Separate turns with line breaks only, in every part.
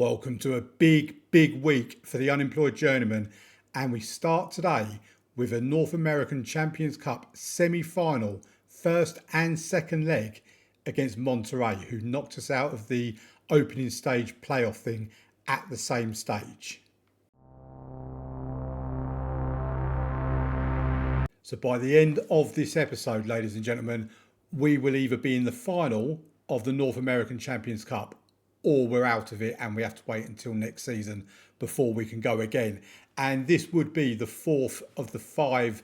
Welcome to a big week for the Unemployed Journeyman, and we start today with a North American Champions Cup Semi Final, first and second leg against Monterrey, who knocked us out of the opening stage playoff thing at the same stage. So by the end of this episode, ladies and gentlemen, we will either be in the final of the North American Champions Cup or we're out of it and we have to wait until next season before we can go again. And this would be the fourth of the 5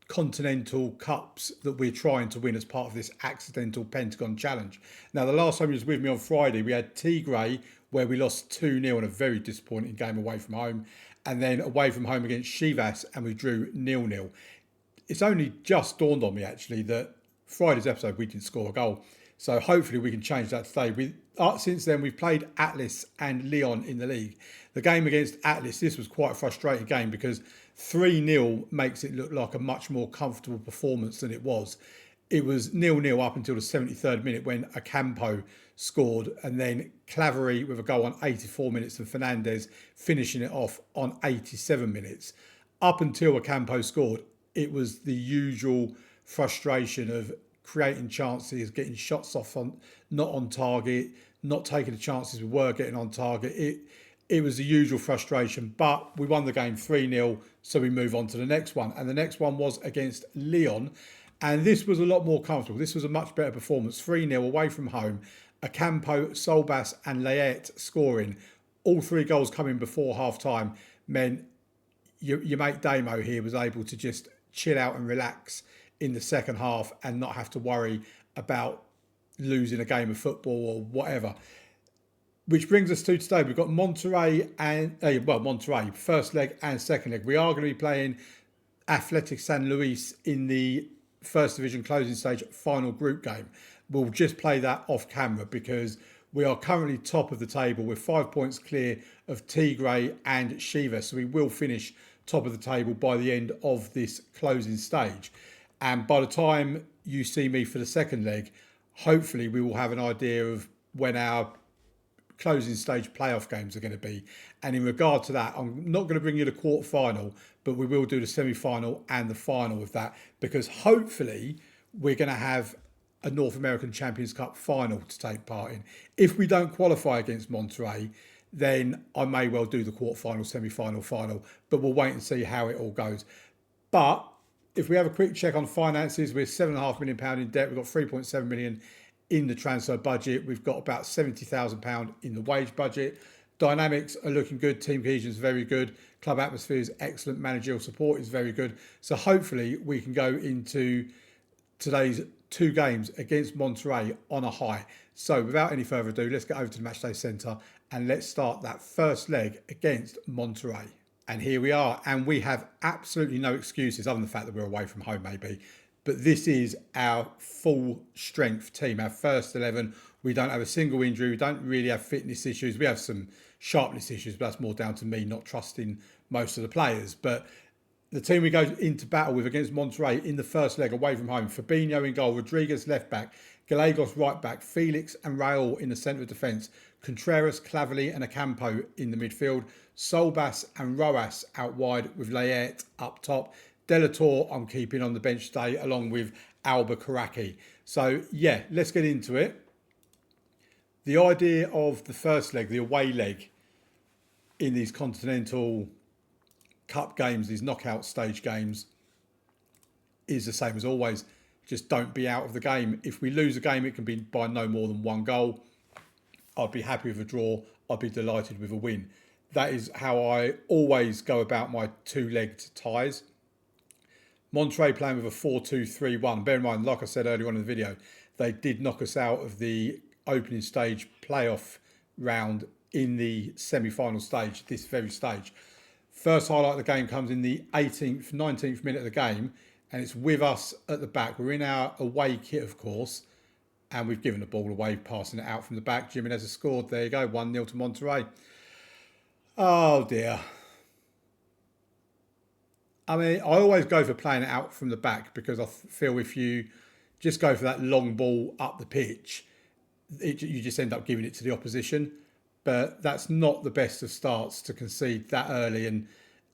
continental cups that we're trying to win as part of this accidental Pentagon challenge. Now, the last time you was with me on Friday, we had Tigray, where we lost 2-0 in a very disappointing game away from home, and then away from home against Chivas, and we drew 0-0. It's only just dawned on me, actually, that Friday's episode, we didn't score a goal. So hopefully we can change that today. Since then, we've played Atlas and Lyon in the league. The game against Atlas, this was quite a frustrating game because 3-0 makes it look like a much more comfortable performance than it was. It was 0-0 up until the 73rd minute when Ocampo scored, and then Claverie with a goal on 84 minutes and Fernandez finishing it off on 87 minutes. Up until Ocampo scored, it was the usual frustration of creating chances, getting shots off on not on target, not taking the chances we were getting on target. It was the usual frustration, but we won the game 3-0, so we move on to the next one. And the next one was against Lyon, and this was a lot more comfortable. This was a much better performance, 3-0 away from home. Ocampo, Solbas and Layet scoring. All 3 goals coming before half-time meant your mate Damo here was able to just chill out and relax in the second half and not have to worry about losing a game of football or whatever. Which brings us to today. We've got Monterrey and Monterrey, first leg and second leg. We are going to be playing Athletic San Luis in the first division closing stage final group game. We'll just play that off camera because we are currently top of the table. We're 5 points clear of Tigray and Chivas. So we will finish top of the table by the end of this closing stage. And by the time you see me for the second leg, hopefully we will have an idea of when our closing stage playoff games are going to be. And in regard to that, I'm not going to bring you the quarter final, but we will do the semi-final and the final of that, because hopefully we're going to have a North American Champions Cup final to take part in. If we don't qualify against Monterrey, then I may well do the quarter final, semi-final, final, but we'll wait and see how it all goes. But if we have a quick check on finances, we're £7.5 million in debt. We've got 3.7 million in the transfer budget. We've got about £70,000 in the wage budget. Dynamics are looking good. Team cohesion is very good. Club atmosphere is excellent. Managerial support is very good. So hopefully we can go into today's 2 games against Monterrey on a high. So without any further ado, let's get over to the Matchday Centre and let's start that first leg against Monterrey. And here we are, and we have absolutely no excuses other than the fact that we're away from home maybe. But this is our full strength team, our first 11. We don't have a single injury. We don't really have fitness issues. We have some sharpness issues, but that's more down to me not trusting most of the players. But the team we go into battle with against Monterrey in the first leg away from home: Fabinho in goal, Rodriguez left back, Gallegos right back, Felix and Raul in the centre of defence, Contreras, Claverie and Ocampo in the midfield, Solbas and Roas out wide with Layet up top. Delator I'm keeping on the bench today along with Alba Karaki. So yeah, let's get into it. The idea of the first leg, the away leg in these continental cup games, these knockout stage games, is the same as always. Just don't be out of the game. If we lose a game, it can be by no more than 1 goal. I'd be happy with a draw. I'd be delighted with a win. That is how I always go about my 2-legged ties. Monterrey playing with a 4-2-3-1. Bear in mind, like I said earlier on in the video, they did knock us out of the opening stage playoff round in the semi-final stage, this very stage. First highlight of the game comes in the 18th, 19th minute of the game, and it's with us at the back. We're in our away kit, of course, and we've given the ball away, passing it out from the back. Jimenez has scored. There you go, 1-0 to Monterrey. Oh, dear. I mean, I always go for playing it out from the back because I feel if you just go for that long ball up the pitch, you just end up giving it to the opposition. but that's not the best of starts to concede that early. And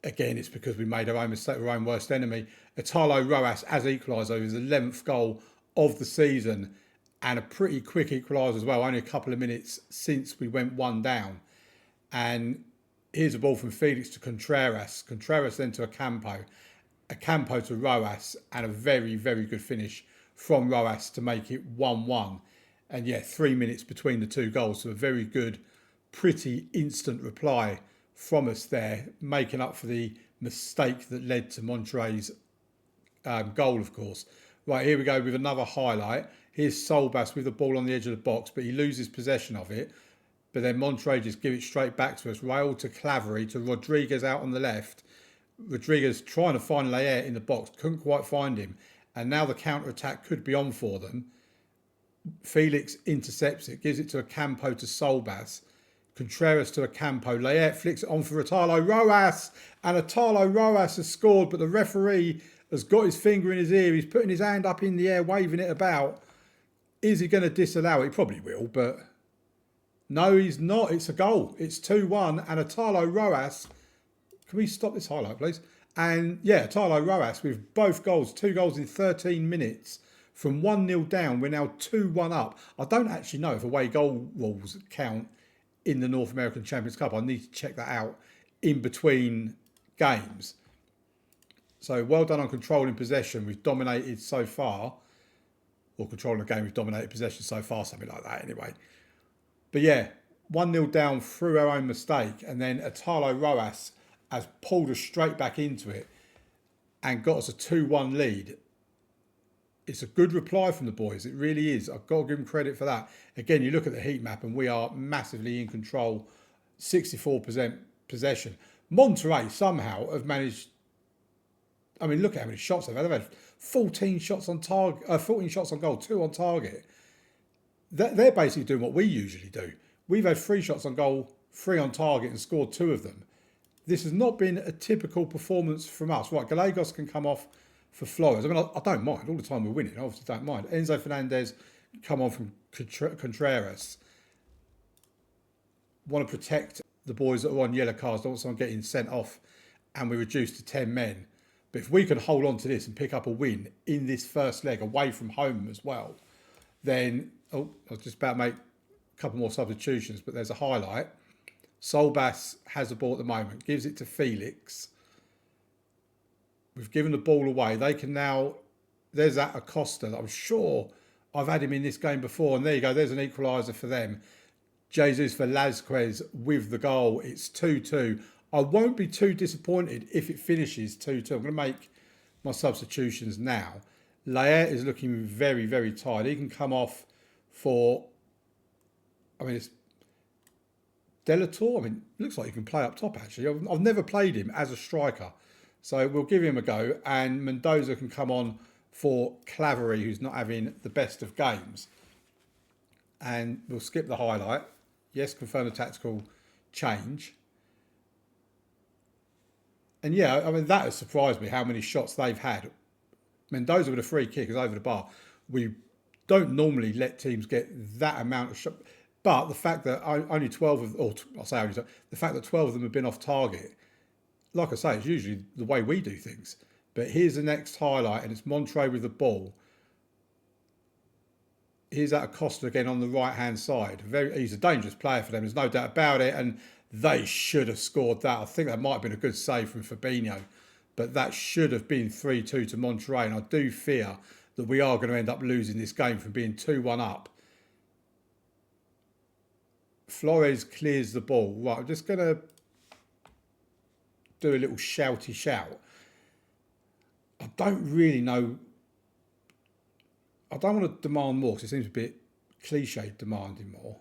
again, it's because we made our own mistake, our own worst enemy. Italo Roas has equalised over his 11th goal of the season, and a pretty quick equaliser as well, only a couple of minutes since we went one down. And here's a ball from Felix to Contreras. Contreras then to Ocampo to Roas, and a very, very good finish from Roas to make it 1-1. And yeah, 3 minutes between the two goals. So a very good, pretty instant reply from us there, making up for the mistake that led to Monterrey's goal, of course. Right, here we go with another highlight. Here's Solbas with the ball on the edge of the box, but he loses possession of it. But then Monterrey just give it straight back to us. Raul to Clavery to Rodriguez out on the left. Rodriguez trying to find Laet in the box, couldn't quite find him. And now the counter-attack could be on for them. Felix intercepts it, gives it to Ocampo to Solbas. Contreras to Ocampo. Laet flicks it on for Italo Roas. And Italo Roas has scored, but the referee has got his finger in his ear. He's putting his hand up in the air, waving it about. Is he going to disallow it? He probably will, but no, he's not. It's a goal. It's 2-1. And Italo Roas... Can we stop this highlight, please? And yeah, Italo Roas with both goals, 2 goals in 13 minutes. From 1-0 down, we're now 2-1 up. I don't actually know if away goal rules count in the North American Champions Cup. I need to check that out in between games. So well done on controlling possession. We've dominated so far. Or controlling the game, we've dominated possession so far, something like that anyway. But yeah, 1-0 down through our own mistake. And then Italo Roas has pulled us straight back into it and got us a 2-1 lead. It's a good reply from the boys. It really is. I've got to give them credit for that. Again, you look at the heat map and we are massively in control. 64% possession. Monterrey somehow have managed... I mean, look at how many shots they've had. They've had 14 shots on target, 14 shots on goal, 2 on target. They're basically doing what we usually do. We've had 3 shots on goal, 3 on target and scored 2 of them. This has not been a typical performance from us. Right, Gallegos can come off for Flores. I mean, I don't mind. All the time we're winning, I obviously don't mind. Enzo Fernandez come on from Contreras. Want to protect the boys that are on yellow cards. Don't want someone getting sent off and we're reduced to 10 men. But if we can hold on to this and pick up a win in this first leg away from home as well, then... Oh, I was just about to make a couple more substitutions, but there's a highlight. Solbas has the ball at the moment, gives it to Felix. We've given the ball away. They can now... There's that Acosta. I'm sure I've had him in this game before. And there you go. There's an equaliser for them. Jesus Velasquez with the goal. It's 2-2. I won't be too disappointed if it finishes 2-2. I'm going to make my substitutions now. Laet is looking very, very tired. He can come off for... I mean, it's... Delator, I mean, looks like he can play up top, actually. I've never played him as a striker. So we'll give him a go. And Mendoza can come on for Clavery, who's not having the best of games. And we'll skip the highlight. Yes, confirm the tactical change. And yeah, I mean, that has surprised me how many shots they've had. Mendoza with a free kick is over the bar. We don't normally let teams get that amount of shots. But the fact that only 12 of, or I'll say only, the fact that 12 of them have been off target, like I say, it's usually the way we do things. But here's the next highlight, and it's Monterrey with the ball. Here's that Acosta again on the right-hand side. He's a dangerous player for them, there's no doubt about it. And they should have scored that. I think that might have been a good save from Fabinho. But that should have been 3-2 to Monterrey. And I do fear that we are going to end up losing this game from being 2-1 up. Flores clears the ball. Right, I'm just going to do a little shouty shout. I don't really know. I don't want to demand more because it seems a bit cliche demanding more.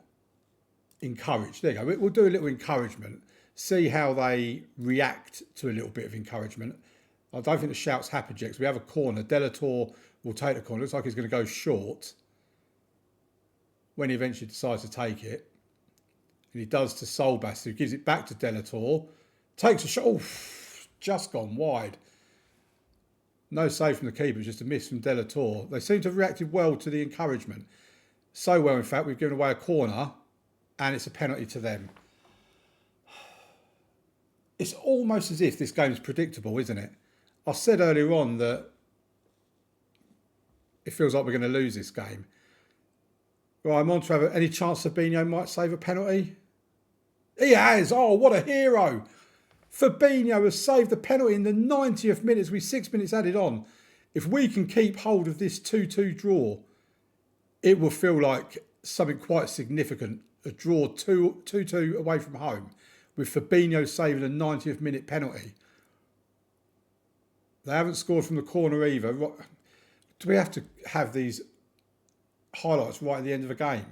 Encourage. There you go. We'll do a little encouragement. See how they react to a little bit of encouragement. I don't think the shout's happened yet because we have a corner. Delator will take the corner. Looks like he's going to go short when he eventually decides to take it. And he does to Solbas, who gives it back to Delator. Takes a shot. Oh, just gone wide. No save from the keeper, just a miss from Delator. They seem to have reacted well to the encouragement. So well, in fact, we've given away a corner and it's a penalty to them. it's almost as if this game's predictable, isn't it? I said earlier on that it feels like we're going to lose this game. Right, Monterrey, any chance Fabinho might save a penalty? He has. Oh, what a hero. Fabinho has saved the penalty in the 90th minute with 6 minutes added on. If we can keep hold of this 2-2 draw, it will feel like something quite significant. A draw 2-2 away from home with Fabinho saving a 90th minute penalty. They haven't scored from the corner either. Do we have to have these highlights right at the end of the game?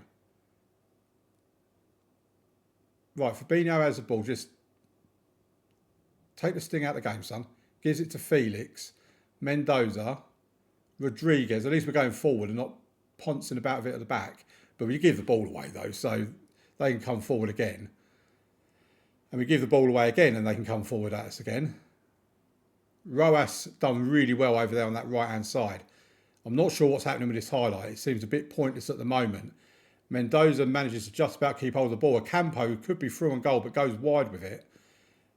Right, Fabinho has the ball. Just take the sting out of the game, son. Gives it to Felix, Mendoza, Rodriguez. At least we're going forward and not poncing about with it at the back. But we give the ball away, though, so they can come forward again. And we give the ball away again and they can come forward at us again. Roas done really well over there on that right-hand side. I'm not sure what's happening with this highlight. It seems a bit pointless at the moment. Mendoza manages to just about keep hold of the ball. Campo could be through on goal, but goes wide with it.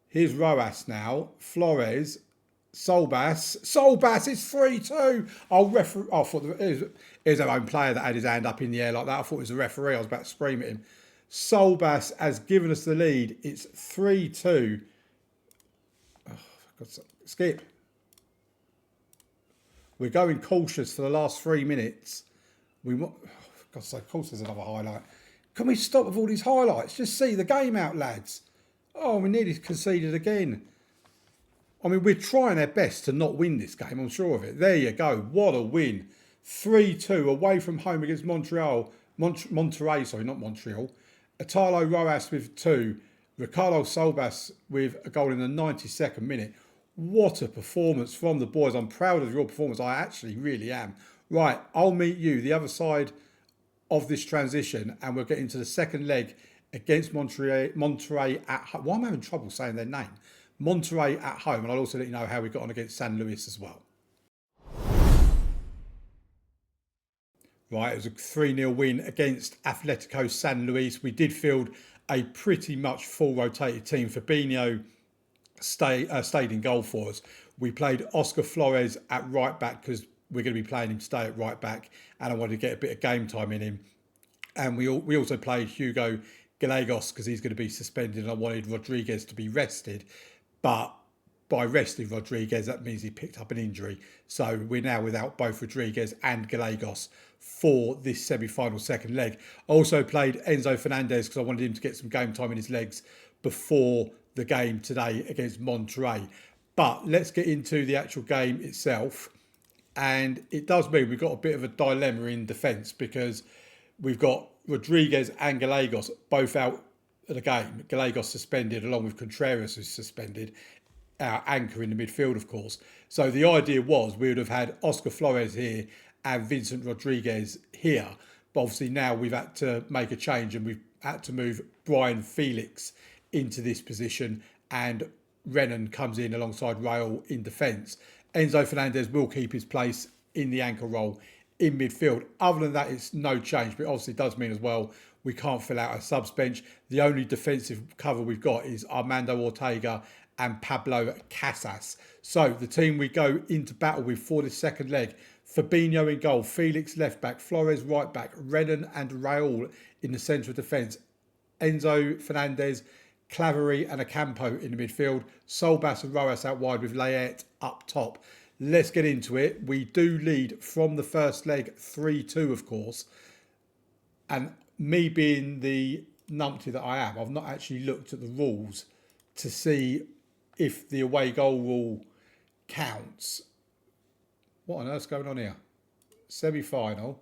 Here's Roas now. Flores. Solbas. Solbas, it's 3-2. I thought it was our own player that had his hand up in the air like that. I thought it was the referee. I was about to scream at him. Solbas has given us the lead. It's 3-2. Oh, skip. We're going cautious for the last 3 minutes. God's sake, of course there's another highlight. Can we stop with all these highlights? Just see the game out, lads. Oh, we nearly conceded again. I mean, we're trying our best to not win this game, I'm sure of it. There you go. What a win. 3-2 away from home against Monterrey, sorry, not Montreal. Italo Roas with 2. Ricardo Solbas with a goal in the 92nd minute. What a performance from the boys. I'm proud of your performance. I actually really am. Right, I'll meet you the other side of this transition and we'll get into the second leg against Monterrey at home. Why am I having trouble saying their name? Monterrey at home, and I'll also let you know how we got on against San Luis as well. Right, it was a 3-0 win against Atletico San Luis. We did field a pretty much full rotated team. Fabinho stayed in goal for us. We played Oscar Flores at right back because we're going to be playing him stay at right back, and I wanted to get a bit of game time in him. And we also played Hugo Gallegos because he's going to be suspended, and I wanted Rodriguez to be rested. But by resting Rodriguez, that means he picked up an injury. So we're now without both Rodriguez and Gallegos for this semi-final second leg. I also played Enzo Fernandez because I wanted him to get some game time in his legs before the game today against Monterrey. But let's get into the actual game itself. And it does mean we've got a bit of a dilemma in defence because we've got Rodriguez and Gallegos both out of the game. Gallegos suspended along with Contreras, who's suspended, our anchor in the midfield, of course. So the idea was we would have had Oscar Flores here and Vincent Rodriguez here. But obviously now we've had to make a change and we've had to move Brian Felix into this position and Renan comes in alongside Raul in defence. Enzo Fernandez will keep his place in the anchor role in midfield. Other than that, it's no change, but it obviously does mean as well we can't fill out a subs bench. The only defensive cover we've got is Armando Ortega and Pablo Casas. So the team we go into battle with for the second leg: Fabinho in goal, Felix left back, Flores right back, Renan and Raul in the centre of defence, Enzo Fernandez, Clavery and Ocampo in the midfield, Solbas and Roas out wide with Layet up top. Let's get into it. We do lead from the first leg 3-2, of course. And me being the numpty that I am, I've not actually looked at the rules to see if the away goal rule counts. What on earth's going on here? Semi-final.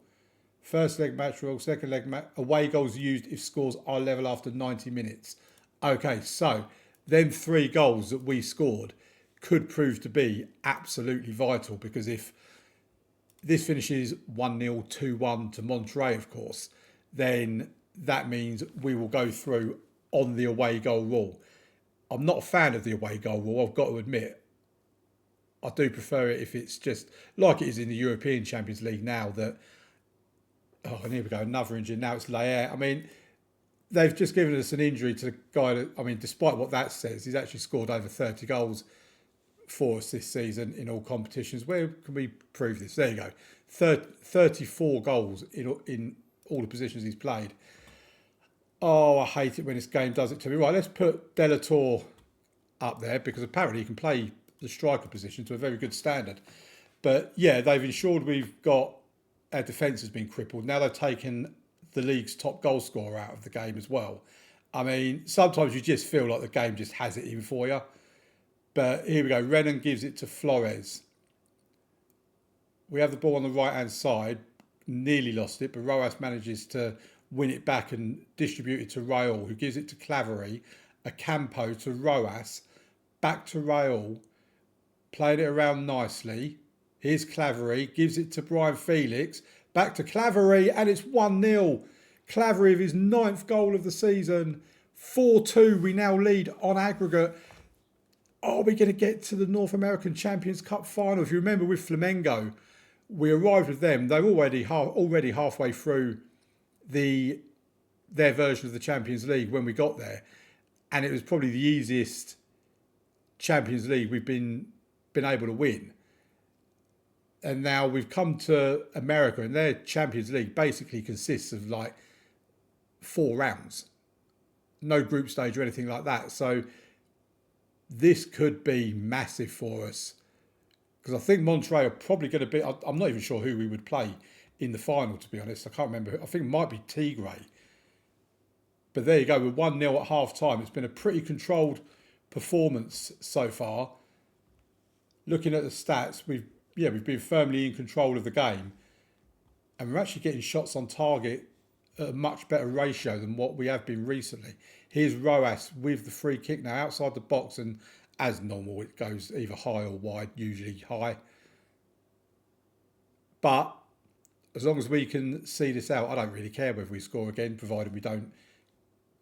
First leg match rule, second leg away goals used if scores are level after 90 minutes. Okay, so them 3 goals that we scored could prove to be absolutely vital because if this finishes 1-0, 2-1 to Monterrey, of course, then that means we will go through on the away goal rule. I'm not a fan of the away goal rule, I've got to admit. I do prefer it if it's just like it is in the European Champions League now that, oh, and here we go, another injury. Now it's Laer. I mean, they've just given us an injury to the guy that, I mean, despite what that says, he's actually scored over 30 goals for us this season in all competitions. Where can we prove this? There you go. 34 goals in all the positions he's played. Oh, I hate it when this game does it to me. Right, let's put Delator up there because apparently he can play the striker position to a very good standard. But yeah, they've ensured we've got, our defence has been crippled. Now they've taken the league's top goal scorer out of the game as well. I mean, sometimes you just feel like the game just has it in for you. But here we go. Renan gives it to Flores. We have the ball on the right-hand side. Nearly lost it, but Rojas manages to win it back and distribute it to Raul, who gives it to Clavery. Campo to Rojas. Back to Raul. Played it around nicely. Here's Clavery. Gives it to Brian Felix. Back to Clavery, and it's 1-0. Clavery with his 9th goal of the season. 4-2. We now lead on aggregate. Are we going to get to the North American Champions Cup final? If you remember with Flamengo, we arrived with them. They're already halfway through their version of the Champions League when we got there. And it was probably the easiest Champions League we've been able to win. And now we've come to America, and their Champions League basically consists of like 4 rounds. No group stage or anything like that. So this could be massive for us. Because I think Monterrey are probably going to be... I'm not even sure who we would play in the final, to be honest. I can't remember. I think it might be Tigre. But there you go. We're 1-0 at half-time. It's been a pretty controlled performance so far. Looking at the stats, we've been firmly in control of the game. And we're actually getting shots on target at a much better ratio than what we have been recently. Here's Rojas with the free kick now outside the box, and as normal it goes either high or wide, usually high. But as long as we can see this out, I don't really care whether we score again, provided we don't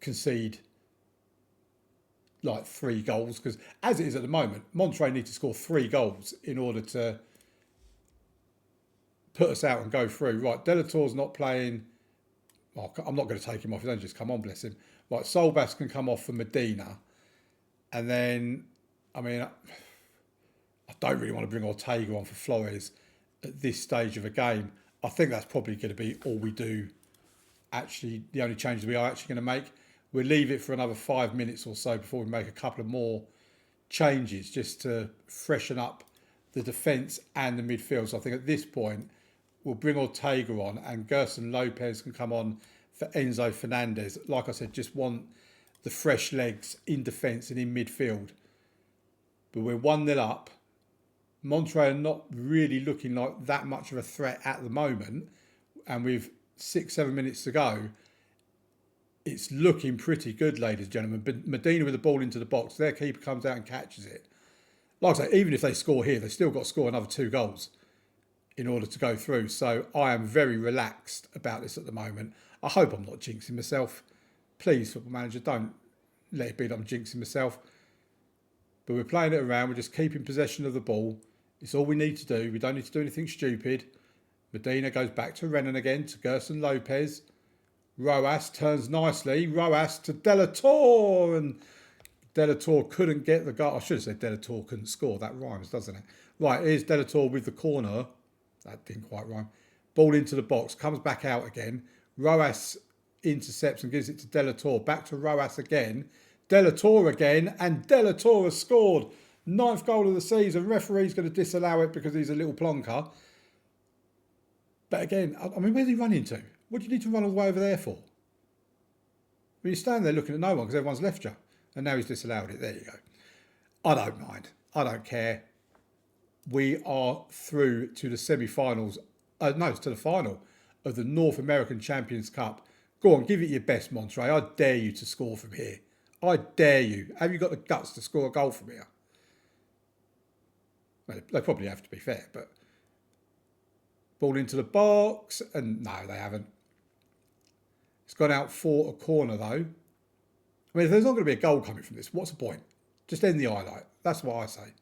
concede like 3 goals. Because as it is at the moment, Monterrey need to score 3 goals in order to put us out and go through. Right, Delator's not playing. Oh, I'm not going to take him off. He's only just come on, bless him. Right, Solbas can come off for Medina. And then, I mean, I don't really want to bring Ortega on for Flores at this stage of a game. I think that's probably going to be all we do. Actually, the only changes we are actually going to make. We'll leave it for another 5 minutes or so before we make a couple of more changes just to freshen up the defence and the midfield. So I think at this point, we'll bring Ortega on and Gerson Lopez can come on for Enzo Fernandez. Like I said, just want the fresh legs in defence and in midfield. But we're 1-0 up. Monterrey are not really looking like that much of a threat at the moment. And with 6-7 minutes to go, it's looking pretty good, ladies and gentlemen. But Medina with the ball into the box. Their keeper comes out and catches it. Like I say, even if they score here, they've still got to score another 2 goals in order to go through. So I am very relaxed about this at the moment. I hope I'm not jinxing myself. Please, Football Manager, don't let it be that I'm jinxing myself. But we're playing it around. We're just keeping possession of the ball. It's all we need to do. We don't need to do anything stupid. Medina goes back to Renan again, to Gerson Lopez. Rojas turns nicely. Rojas to Delator. And Delator couldn't get the goal. I should have said Delator couldn't score. That rhymes, doesn't it? Right, here's Delator with the corner. That didn't quite rhyme. Ball into the box. Comes back out again. Rojas intercepts and gives it to Delator. Back to Rojas again. Delator again. And Delator has scored. 9th goal of the season. Referee's going to disallow it because he's a little plonker. But again, I mean, where's he running to? What do you need to run all the way over there for? Well, you stand there looking at no one because everyone's left you. And now he's disallowed it. There you go. I don't mind. I don't care. We are through to the semi-finals. To the final of the North American Champions Cup. Go on, give it your best, Monterrey. I dare you to score from here. I dare you. Have you got the guts to score a goal from here? Well, they probably have, to be fair, but ball into the box, and no, they haven't. It's gone out for a corner, though. I mean, if there's not going to be a goal coming from this, what's the point? Just end the highlight. That's what I say.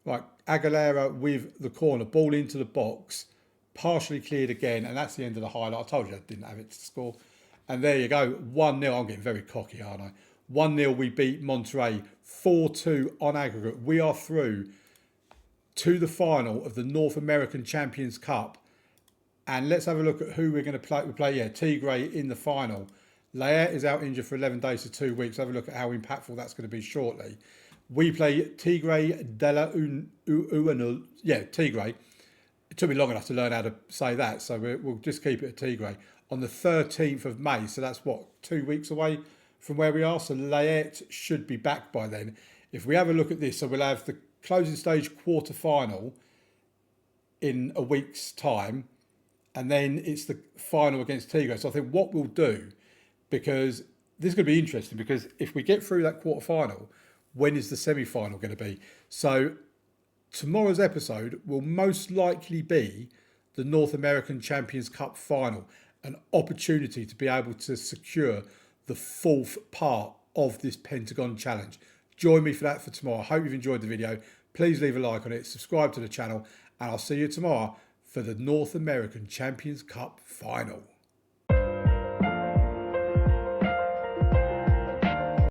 Right, Aguilera with the corner, ball into the box, partially cleared again, and that's the end of the highlight. I told you I didn't have it to score. And there you go, 1-0. I'm getting very cocky, aren't I? 1-0, we beat Monterrey. 4-2 on aggregate. We are through to the final of the North American Champions Cup. And let's have a look at who we're going to play. We play, Tigre in the final. Laet is out injured for 11 days to 2 weeks. Have a look at how impactful that's going to be shortly. We play Tigre de la Uanul. Yeah, Tigre. It took me long enough to learn how to say that, so we'll just keep it at Tigre. On the 13th of May, so that's what, 2 weeks away from where we are. So Laet should be back by then. If we have a look at this, so we'll have the closing stage quarter final in a week's time, and then it's the final against Tigre. So I think what we'll do, because this is going to be interesting, because if we get through that quarter final, when is the semi final going to be? So tomorrow's episode will most likely be the North American Champions Cup final, an opportunity to be able to secure the fourth part of this Pentagon Challenge. Join me for that for tomorrow. I hope you've enjoyed the video. Please leave a like on it, subscribe to the channel, and I'll see you tomorrow for the North American Champions Cup final.